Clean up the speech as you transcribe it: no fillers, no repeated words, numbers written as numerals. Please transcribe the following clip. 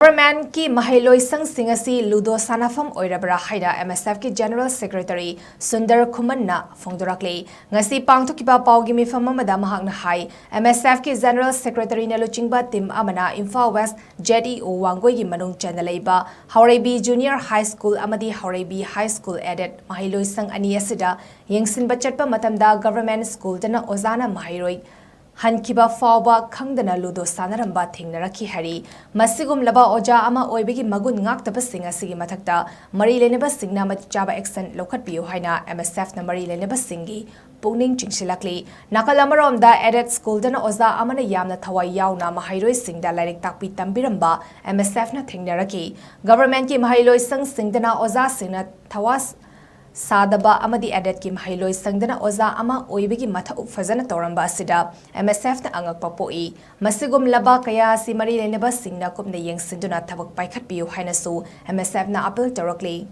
Government ki Maheiloisang singasi Ludo Sanafam Oirabra Haina Msf ki General Secretary SUNDAR KHUMAN na Phongdorakli ngasi pangthokiba pawgi mifam amada mahakna hai MSF ki General Secretary na luchingba team amana Imphal West JDO Wangoi gi manung chanalaiba Haureibi Junior High School amadi Haureibi High School added Maheiloisang ani asida yengsinba chatpa matamda government school dana ozana Mahairoi Hankiba Fauba Khangdana Ludo Sanaramba Thingnaraki Hari Masigum Laba Oja Ama Oibigi Magun Ngaktaba Singa Sigi Matakta Mari Leneba Singna Machaba Exen Lokat Bio Haina MSF na Mari Leneba Singi Pungning Chingsilakli Nakalamarom da Edit School dana Oza Amana Yamna Thawai Yauna Mahairoi Singda Lairik Takpi Tambiramba MSF na Thingnaraki Government ki Maheiloisang Singdana Oza Singna Thawas Sadaba amadi adet ki Maheiloisang dana oza ama oibigi matha fazana toramba asida MSF na angakpa poi masigum laba kaya si mari leneba singna kupna yengsinduna thabak paikhat piu haina su MSF na appeal Phongdorakli